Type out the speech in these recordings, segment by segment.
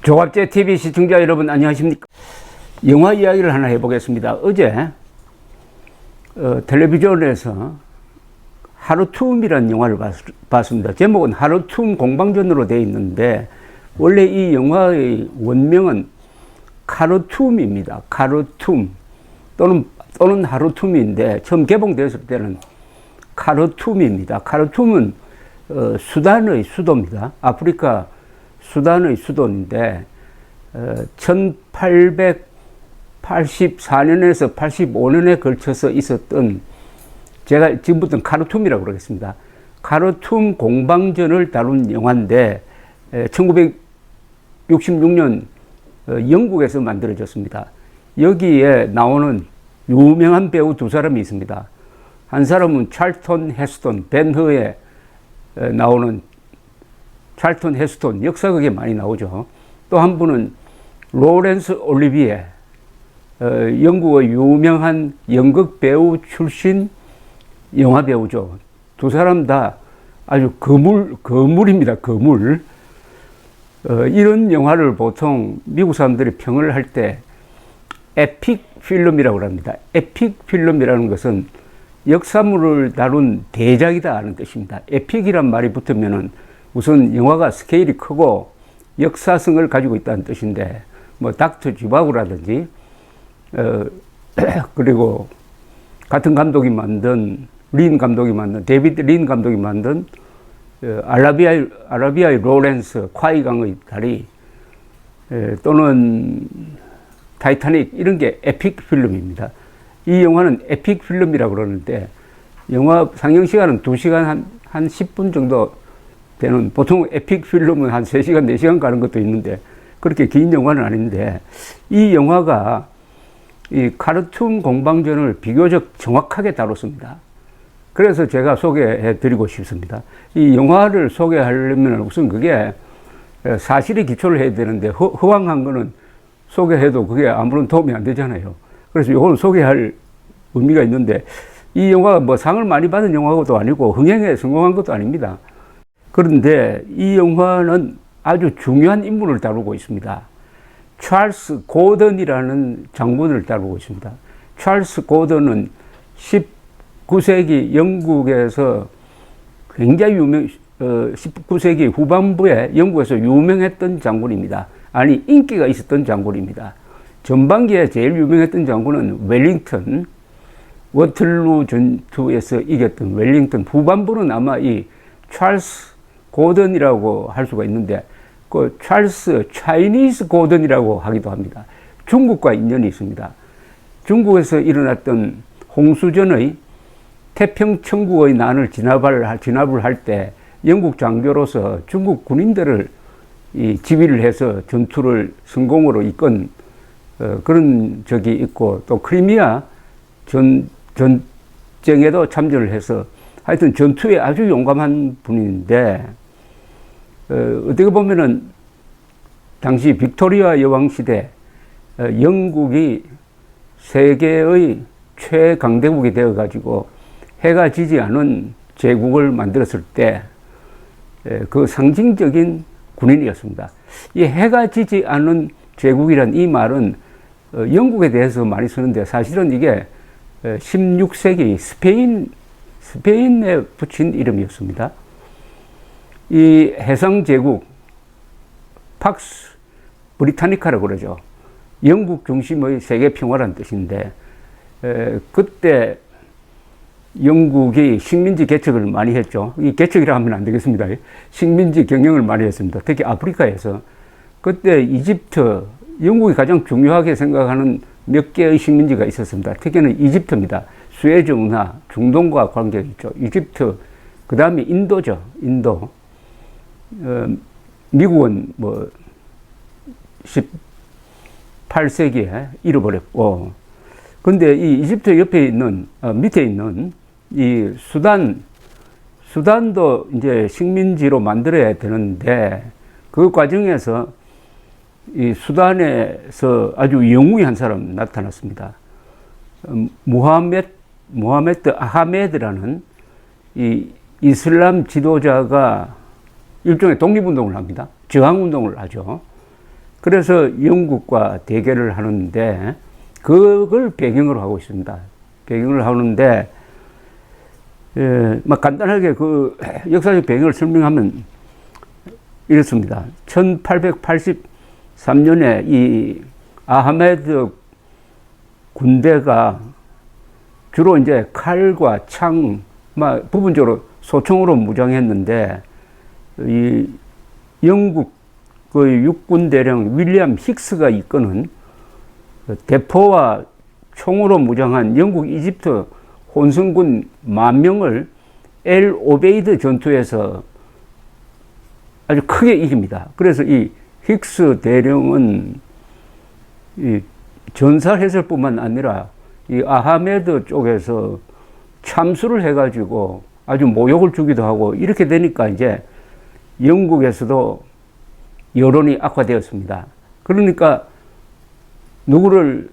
조갑제 TV 시청자 여러분 안녕하십니까? 영화 이야기를 하나 해보겠습니다. 어제 텔레비전에서 하루툼이라는 영화를 봤습니다. 제목은 하루툼 공방전으로 되어 있는데 원래 이 영화의 원명은 카르툼입니다. 카르툼 또는 하루툼인데 처음 개봉됐을 때는 카르툼입니다. 카르툼은 수단의 수도입니다. 아프리카 수단의 수도인데 1884년에서 85년에 걸쳐서 있었던, 제가 지금부터 카르툼이라고 그러겠습니다. 카르툼 공방전을 다룬 영화인데 1966년 영국에서 만들어졌습니다. 여기에 나오는 유명한 배우 두 사람이 있습니다. 한 사람은 찰턴 헤스턴, 벤허에 나오는 찰턴 헤스턴, 역사극에 많이 나오죠. 또 한 분은 로렌스 올리비에, 영국의 유명한 연극 배우 출신 영화 배우죠. 두 사람 다 아주 거물입니다. 거물. 이런 영화를 보통 미국 사람들이 평을 할 때 에픽 필름이라고 합니다. 에픽 필름이라는 것은 역사물을 다룬 대작이다 하는 뜻입니다. 에픽이란 말이 붙으면은 우선 영화가 스케일이 크고 역사성을 가지고 있다는 뜻인데, 뭐 닥터 지바고라든지 그리고 같은 감독이 만든 데비드 린 감독이 만든 아라비아의 로렌스, 콰이강의 다리, 또는 타이타닉, 이런 게 에픽 필름입니다. 이 영화는 에픽 필름이라고 그러는데 영화 상영 시간은 2시간 한 10분 정도 되는, 보통 에픽 필름은 한 3시간, 4시간 가는 것도 있는데 그렇게 긴 영화는 아닌데, 이 영화가 이 카르툼 공방전을 비교적 정확하게 다뤘습니다. 그래서 제가 소개해 드리고 싶습니다. 이 영화를 소개하려면 우선 그게 사실에 기초를 해야 되는데 허황한 거는 소개해도 그게 아무런 도움이 안 되잖아요. 그래서 이걸 소개할 의미가 있는데, 이 영화가 뭐 상을 많이 받은 영화도 아니고 흥행에 성공한 것도 아닙니다. 그런데 이 영화는 아주 중요한 인물을 다루고 있습니다. 찰스 고던이라는 장군을 다루고 있습니다. 찰스 고던은 19세기 영국에서 굉장히 19세기 후반부에 영국에서 유명했던 장군입니다. 아니, 인기가 있었던 장군입니다. 전반기에 제일 유명했던 장군은 웰링턴, 워틀루 전투에서 이겼던 웰링턴. 후반부는 아마 이 찰스 고던이라고 할 수가 있는데, 그 차이니스 고던이라고 하기도 합니다. 중국과 인연이 있습니다. 중국에서 일어났던 홍수전의 태평천국의 난을 진압을 할 때 영국 장교로서 중국 군인들을 지휘를 해서 전투를 성공으로 이끈 그런 적이 있고, 또 크리미아 전쟁에도 참전을 해서 하여튼 전투에 아주 용감한 분인데, 어떻게 보면은 당시 빅토리아 여왕 시대 영국이 세계의 최강대국이 되어 가지고 해가 지지 않은 제국을 만들었을 때 그 상징적인 군인이었습니다. 이 해가 지지 않은 제국이란 이 말은 영국에 대해서 많이 쓰는데, 사실은 이게 16세기 스페인에 붙인 이름이었습니다. 이 해상제국, 팍스 브리타니카라고 그러죠. 영국 중심의 세계 평화란 뜻인데, 그때 영국이 식민지 개척을 많이 했죠. 이 개척이라 하면 안 되겠습니다. 식민지 경영을 많이 했습니다. 특히 아프리카에서. 그때 이집트, 영국이 가장 중요하게 생각하는 몇 개의 식민지가 있었습니다. 특히는 이집트입니다. 수에즈 운하, 중동과 관계가 있죠. 이집트, 그 다음에 인도죠. 인도. 미국은 뭐 18세기에 잃어버렸고, 근데 이 이집트 옆에 있는, 밑에 있는 이 수단도 이제 식민지로 만들어야 되는데, 그 과정에서 이 수단에서 아주 영웅이 한 사람 나타났습니다. 무하메드 아하메드라는 이 이슬람 지도자가 일종의 독립운동을 합니다. 저항운동을 하죠. 그래서 영국과 대결을 하는데 그걸 배경으로 하고 있습니다. 배경을 하는데 막 간단하게 그 역사적 배경을 설명하면 이렇습니다. 1883년에 이 아하메드 군대가 주로 이제 칼과 창, 부분적으로 소총으로 무장했는데, 이 영국 그 육군 대령 윌리엄 힉스가 이끄는 대포와 총으로 무장한 영국 이집트 혼성군 10,000명을 엘 오베이드 전투에서 아주 크게 이깁니다. 그래서 이 힉스 대령은 이 전사했을 뿐만 아니라 이 아하메드 쪽에서 참수를 해가지고 아주 모욕을 주기도 하고, 이렇게 되니까 이제 영국에서도 여론이 악화되었습니다. 그러니까 누구를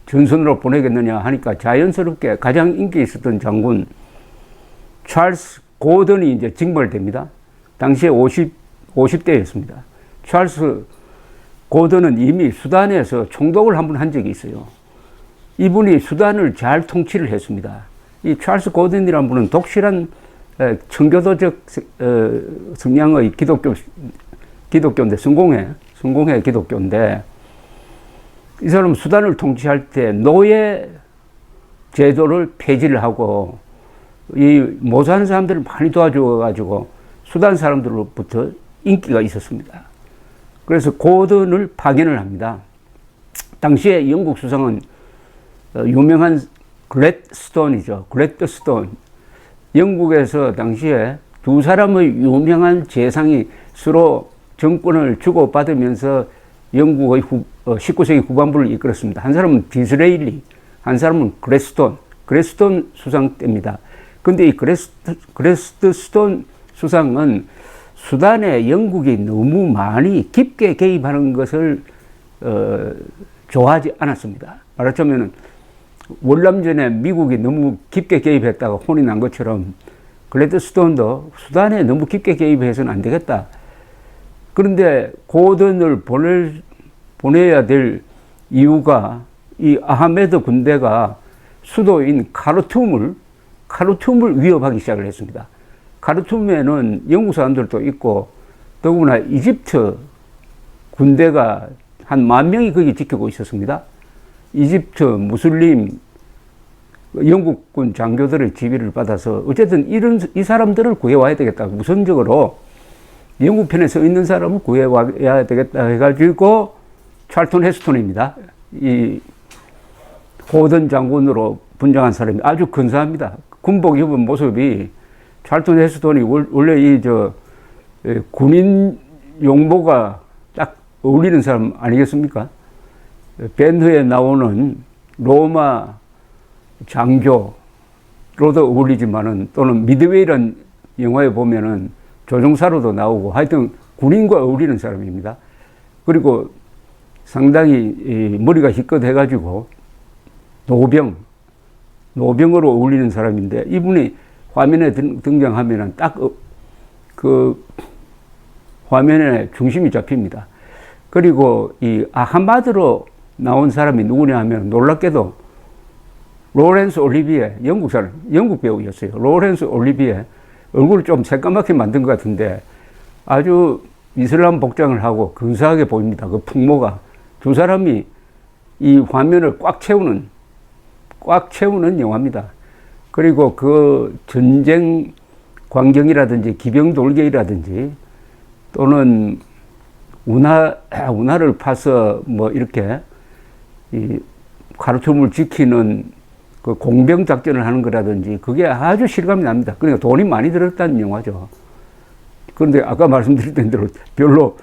전선으로 보내겠느냐 하니까 자연스럽게 가장 인기 있었던 장군 찰스 고던이 이제 징벌됩니다. 당시에 50대였습니다. 찰스 고던은 이미 수단에서 총독을 한 번 한 적이 있어요. 이분이 수단을 잘 통치를 했습니다. 이 찰스 고던이라는 분은 독실한 청교도적 성향의 기독교인데, 성공회 기독교인데, 이 사람은 수단을 통치할 때 노예 제도를 폐지를 하고 이 모자란 사람들을 많이 도와줘가지고 수단 사람들로부터 인기가 있었습니다. 그래서 고던을 파견을 합니다. 당시에 영국 수상은 유명한 글래드스톤이죠. 글래드스톤. 영국에서 당시에 두 사람의 유명한 재상이 서로 정권을 주고받으면서 영국의 19세기 후반부를 이끌었습니다. 한 사람은 디스레일리, 한 사람은 그레스톤 수상 때입니다. 근데 이 그레스톤 수상은 수단에 영국이 너무 많이 깊게 개입하는 것을 좋아하지 않았습니다. 말하자면 월남전에 미국이 너무 깊게 개입했다가 혼이 난 것처럼 글래드스톤도 수단에 너무 깊게 개입해서는 안 되겠다. 그런데 고던을 보내야 될 이유가 이 아하메드 군대가 수도인 카르툼을 위협하기 시작을 했습니다. 카르툼에는 영국 사람들도 있고 더구나 이집트 군대가 한 10,000명이 거기 지키고 있었습니다. 이집트 무슬림 영국군 장교들의 지휘를 받아서 어쨌든 이 사람들을 구해와야 되겠다. 우선적으로 영국 편에 서 있는 사람을 구해와야 되겠다 해가지고 찰턴 헤스톤입니다. 이 고던 장군으로 분장한 사람이 아주 근사합니다. 군복 입은 모습이 찰턴 헤스톤이 원래 군인 용모가 딱 어울리는 사람 아니겠습니까? 밴드에 나오는 로마 장교로도 어울리지만은, 또는 미드웨이라는 영화에 보면은 조종사로도 나오고, 하여튼 군인과 어울리는 사람입니다. 그리고 상당히 머리가 희끗해가지고 노병으로 어울리는 사람인데, 이분이 화면에 등장하면은 딱 그 화면에 중심이 잡힙니다. 그리고 이 아하마드로 나온 사람이 누구냐 하면 놀랍게도 로렌스 올리비에, 영국 배우였어요. 로렌스 올리비에, 얼굴을 좀 새까맣게 만든 것 같은데 아주 이슬람 복장을 하고 근사하게 보입니다. 그 풍모가. 두 사람이 이 화면을 꽉 채우는 영화입니다. 그리고 그 전쟁 광경이라든지 기병 돌격이라든지, 또는 운하를 파서 이렇게 이 카르툼을 지키는 그 공병 작전을 하는 거라든지, 그게 아주 실감이 납니다. 그러니까 돈이 많이 들었다는 영화죠. 그런데 아까 말씀드렸던 대로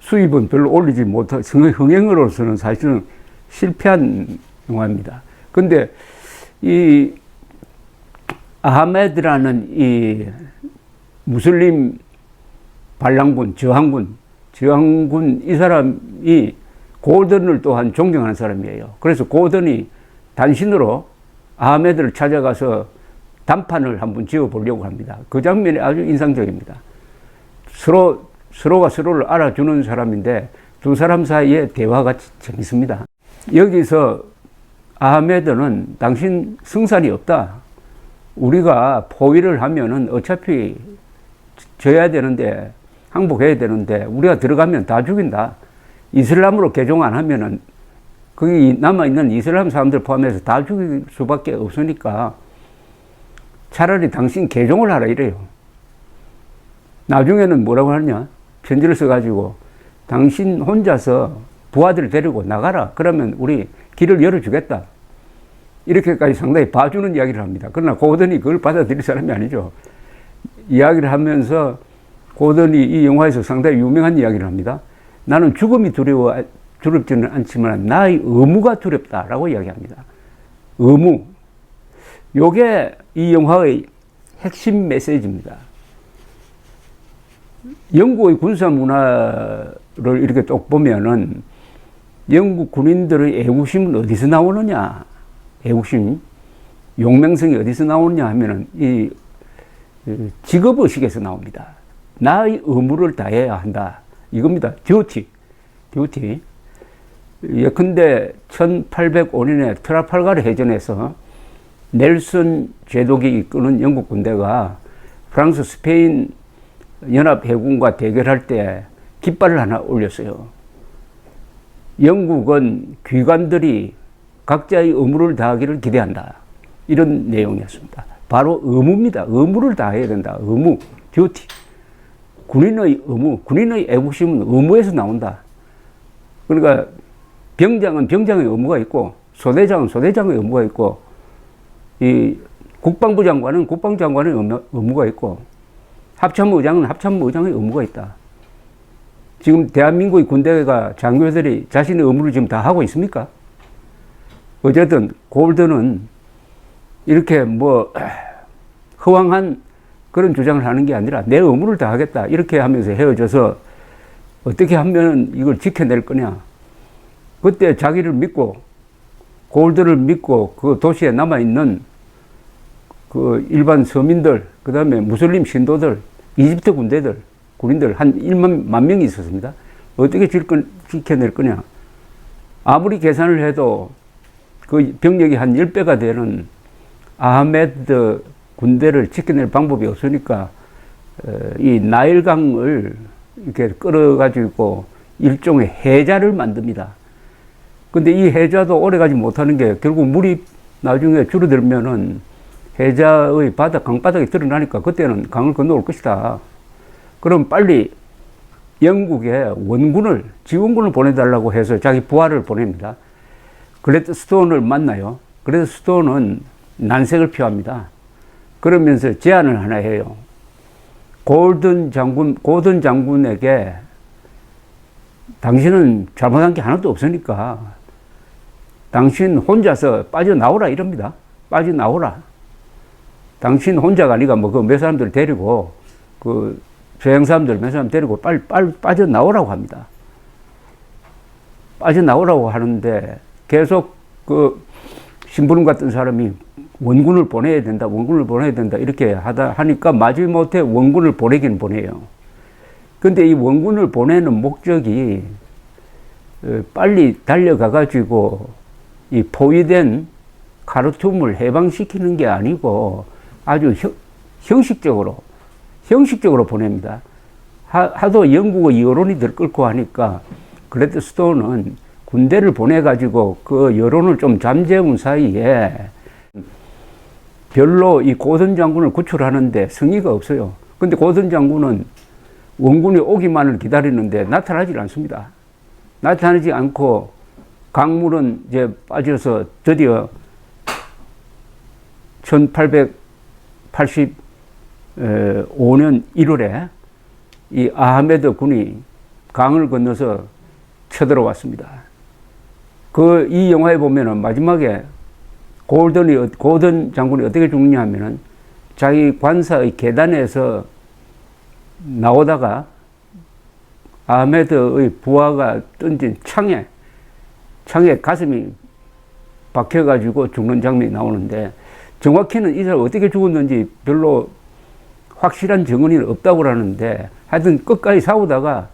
수입은 별로 올리지 못한, 흥행으로서는 사실은 실패한 영화입니다. 근데 이 아하메드라는 이 무슬림 반란군, 저항군 이 사람이 고던을 또한 존경하는 사람이에요. 그래서 고던이 단신으로 아하메드를 찾아가서 단판을 한번 지어보려고 합니다. 그 장면이 아주 인상적입니다. 서로가 서로를 알아주는 사람인데 두 사람 사이의 대화가 재밌습니다. 여기서 아하메드는 당신 승산이 없다. 우리가 포위를 하면은 어차피 져야 되는데, 항복해야 되는데, 우리가 들어가면 다 죽인다. 이슬람으로 개종 안 하면은 거기 남아있는 이슬람 사람들 포함해서 다 죽일 수밖에 없으니까 차라리 당신 개종을 하라 이래요. 나중에는 뭐라고 하냐? 편지를 써가지고 당신 혼자서 부하들 데리고 나가라. 그러면 우리 길을 열어주겠다. 이렇게까지 상당히 봐주는 이야기를 합니다. 그러나 고든이 그걸 받아들일 사람이 아니죠. 이야기를 하면서 고든이 이 영화에서 상당히 유명한 이야기를 합니다. 나는 죽음이 두렵지는 않지만 나의 의무가 두렵다라고 이야기합니다. 의무. 요게 이 영화의 핵심 메시지입니다. 영국의 군사 문화를 이렇게 쭉 보면은 영국 군인들의 애국심은 어디서 나오느냐? 애국심, 용맹성이 어디서 나오느냐 하면은 이 직업의식에서 나옵니다. 나의 의무를 다해야 한다. 이겁니다. 듀티. 예컨대 1805년에 트라팔가르 해전에서 넬슨 제독이 이끄는 영국 군대가 프랑스, 스페인 연합해군과 대결할 때 깃발을 하나 올렸어요. 영국은 귀관들이 각자의 의무를 다하기를 기대한다. 이런 내용이었습니다. 바로 의무입니다. 의무를 다해야 된다. 의무, 듀티. 군인의 의무, 군인의 애국심은 의무에서 나온다. 그러니까 병장은 병장의 의무가 있고, 소대장은 소대장의 의무가 있고, 이 국방부 장관은 국방장관의 의무가 있고, 합참의장은 합참의장의 의무가 있다. 지금 대한민국의 군대가 장교들이 자신의 의무를 지금 다 하고 있습니까? 어쨌든 골든은 이렇게 뭐 허황한 그런 주장을 하는 게 아니라 내 의무를 다 하겠다 이렇게 하면서 헤어져서 어떻게 하면 이걸 지켜낼 거냐. 그때 자기를 믿고 골든을 믿고 그 도시에 남아있는 그 일반 서민들, 그 다음에 무슬림 신도들, 이집트 군인들 한 1만 명이 있었습니다. 어떻게 지켜낼 거냐. 아무리 계산을 해도 그 병력이 한 10배가 되는 아하메드 군대를 지켜낼 방법이 없으니까 이 나일강을 이렇게 끌어가지고 일종의 해자를 만듭니다. 근데 이 해자도 오래가지 못하는 게 결국 물이 나중에 줄어들면은 해자의 강바닥이 드러나니까 그때는 강을 건너올 것이다. 그럼 빨리 영국에 지원군을 보내달라고 해서 자기 부하를 보냅니다. 글래드스톤을 만나요. 글래드스톤은 난색을 표합니다. 그러면서 제안을 하나 해요. 고든 장군에게 당신은 잘못한 게 하나도 없으니까 당신 혼자서 빠져나오라 이럽니다. 빠져나오라. 당신 혼자가 아니라 뭐 그 몇 사람들 데리고 그 서양 사람들 몇 사람 데리고 빨리 빠져나오라고 합니다. 빠져나오라고 하는데 계속 그 심부름 같은 사람이 원군을 보내야 된다 이렇게 하니까 마지못해 원군을 보내긴 보내요. 근데 이 원군을 보내는 목적이 빨리 달려가 가지고 이 포위된 카르툼을 해방시키는 게 아니고 아주 형식적으로 보냅니다. 하도 영국의 여론이 들끓고 하니까 글래드스톤은 군대를 보내가지고 그 여론을 좀 잠재운 사이에 별로 이 고든 장군을 구출하는데 성의가 없어요. 근데 고든 장군은 원군이 오기만을 기다리는데 나타나질 않습니다. 나타나지 않고 강물은 이제 빠져서 드디어 1885년 1월에 이 아하메드 군이 강을 건너서 쳐들어왔습니다. 이 영화에 보면은 마지막에 고든 장군이 어떻게 죽느냐 하면은 자기 관사의 계단에서 나오다가 아하메드의 부하가 던진 창에 가슴이 박혀가지고 죽는 장면이 나오는데 정확히는 이 사람 어떻게 죽었는지 별로 확실한 증언이 없다고 하는데 하여튼 끝까지 싸우다가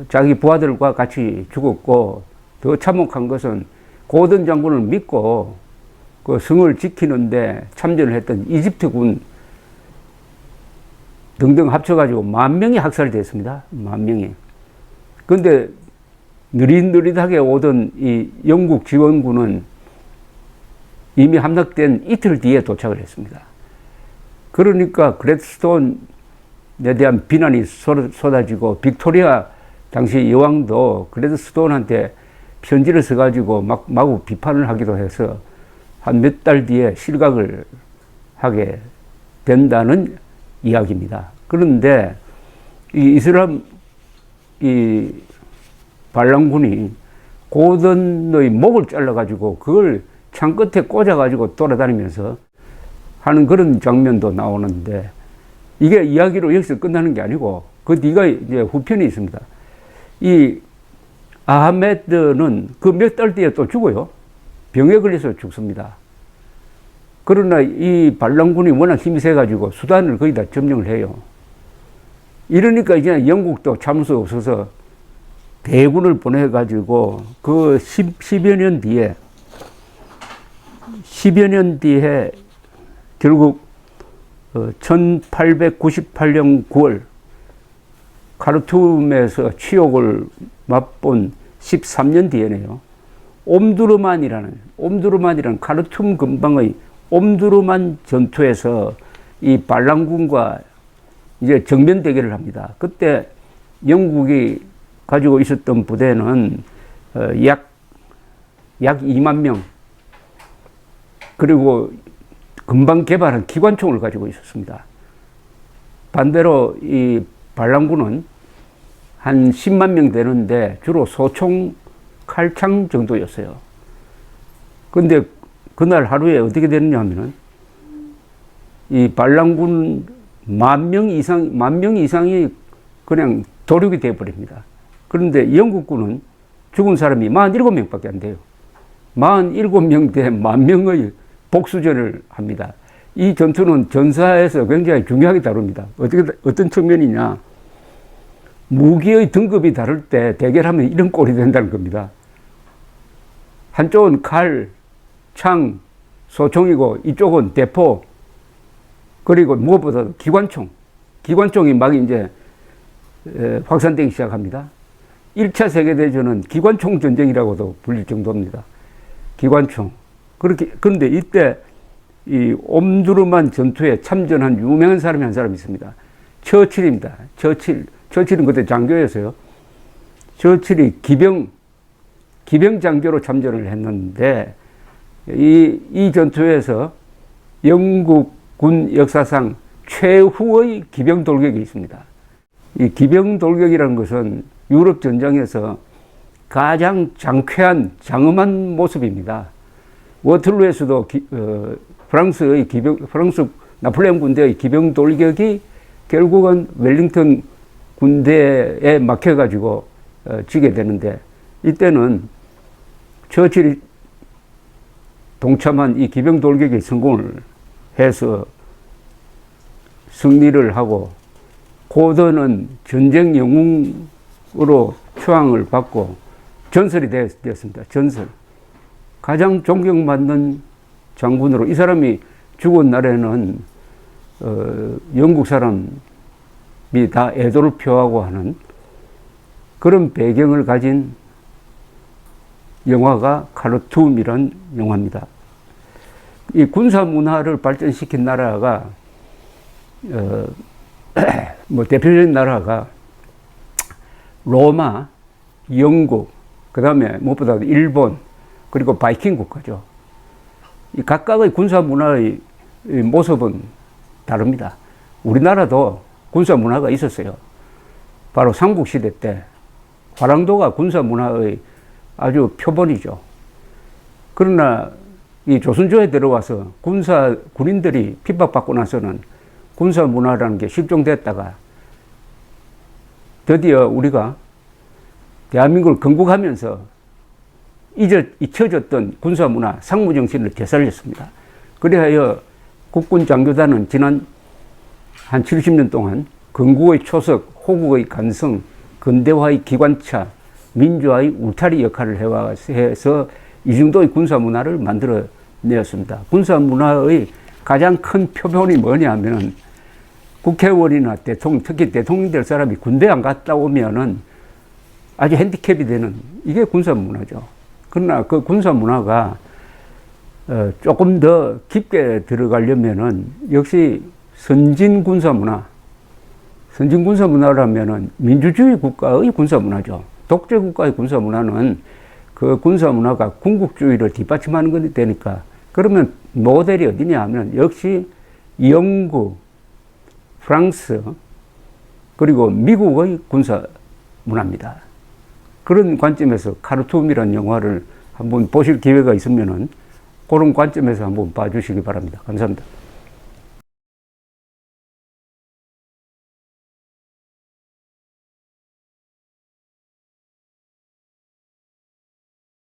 자기 부하들과 같이 죽었고, 더 참혹한 것은 고든 장군을 믿고 그 성을 지키는데 참전을 했던 이집트군 등등 합쳐가지고 10,000명이 학살됐습니다. 10,000명이. 그런데 느릿느릿하게 오던 이 영국 지원군은 이미 함락된 이틀 뒤에 도착을 했습니다. 그러니까 그레드스톤에 대한 비난이 쏟아지고, 빅토리아 당시 여왕도 그레드스톤한테 편지를 써가지고 마구 비판을 하기도 해서 한 몇 달 뒤에 실각을 하게 된다는 이야기입니다. 그런데 이 이슬람 이 반란군이 고든의 목을 잘라가지고 그걸 창 끝에 꽂아가지고 돌아다니면서 하는 그런 장면도 나오는데, 이게 이야기로 여기서 끝나는 게 아니고 그 뒤가 이제 후편이 있습니다. 이 아하메드는 그 몇 달 뒤에 또 죽어요. 병에 걸려서 죽습니다. 그러나 이 반란군이 워낙 힘이 세가지고 수단을 거의 다 점령을 해요. 이러니까 이제 영국도 참을 수 없어서 대군을 보내가지고 그 10여 년 뒤에 결국 1898년 9월 카르툼에서 치욕을 맛본 13년 뒤에네요. 옴두르만이라는 카르툼 근방의 옴두르만 전투에서 이 반란군과 이제 정면 대결을 합니다. 그때 영국이 가지고 있었던 부대는 약 2만 명, 그리고 금방 개발한 기관총을 가지고 있었습니다. 반대로 이 반란군은 한 10만 명 되는데 주로 소총, 칼창 정도였어요. 그런데 그날 하루에 어떻게 됐느냐 하면은 이 반란군 10,000명 이상이 그냥 도륙이 되어버립니다. 그런데 영국군은 죽은 사람이 47명밖에 안 돼요. 47명 대 10,000명의 복수전을 합니다. 이 전투는 전사에서 굉장히 중요하게 다룹니다. 어떤 측면이냐. 무기의 등급이 다를 때 대결하면 이런 꼴이 된다는 겁니다. 한쪽은 칼, 창, 소총이고 이쪽은 대포, 그리고 무엇보다도 기관총이 막 이제 확산되기 시작합니다. 1차 세계대전은 기관총 전쟁이라고도 불릴 정도입니다. 기관총. 그런데 이때 이 옴두르만 전투에 참전한 유명한 사람이 한 사람 있습니다. 처칠입니다. 처칠은 그때 장교였어요. 처칠이 기병 장교로 참전을 했는데, 이 전투에서 영국 군 역사상 최후의 기병 돌격이 있습니다. 이 기병 돌격이라는 것은 유럽 전장에서 가장 장엄한 모습입니다. 워틀루에서도 프랑스 나폴레옹 군대의 기병 돌격이 결국은 웰링턴 군대에 막혀가지고 지게 되는데, 이때는 처칠이 동참한 이 기병 돌격에 성공을 해서 승리를 하고, 고든은 전쟁 영웅으로 표앙을 받고 전설이 되었습니다. 전설. 가장 존경받는 장군으로, 이 사람이 죽은 날에는 영국 사람이 다 애도를 표하고 하는 그런 배경을 가진 영화가 카르툼이란 영화입니다. 이 군사 문화를 발전시킨 나라가 대표적인 나라가 로마, 영국, 그 다음에 무엇보다 일본, 그리고 바이킹 국가죠. 이 각각의 군사 문화의 모습은 다릅니다. 우리나라도 군사 문화가 있었어요. 바로 삼국시대 때 화랑도가 군사 문화의 아주 표본이죠. 그러나 이 조선조에 들어와서 군인들이 핍박받고 나서는 군사 문화라는 게 실종됐다가 드디어 우리가 대한민국을 건국하면서 잊혀졌던 군사 문화, 상무 정신을 되살렸습니다. 그리하여 국군 장교단은 지난 한 70년 동안 건국의 초석, 호국의 간성, 근대화의 기관차, 민주화의 울타리 역할을 해서 이 정도의 군사 문화를 만들어 내었습니다. 군사 문화의 가장 큰 표본이 뭐냐 하면은 국회의원이나 대통령, 특히 대통령 될 사람이 군대 안 갔다 오면은 아주 핸디캡이 되는 이게 군사 문화죠. 그러나 그 군사 문화가 조금 더 깊게 들어가려면은 역시 선진 군사 문화, 선진 군사 문화라면은 민주주의 국가의 군사 문화죠. 독재 국가의 군사 문화는 그 군사 문화가 군국주의를 뒷받침하는 것이 되니까 그러면 모델이 어디냐 하면 역시 영국, 프랑스, 그리고 미국의 군사 문화입니다. 그런 관점에서 카르툼이라는 영화를 한번 보실 기회가 있으면은 그런 관점에서 한번 봐주시기 바랍니다. 감사합니다.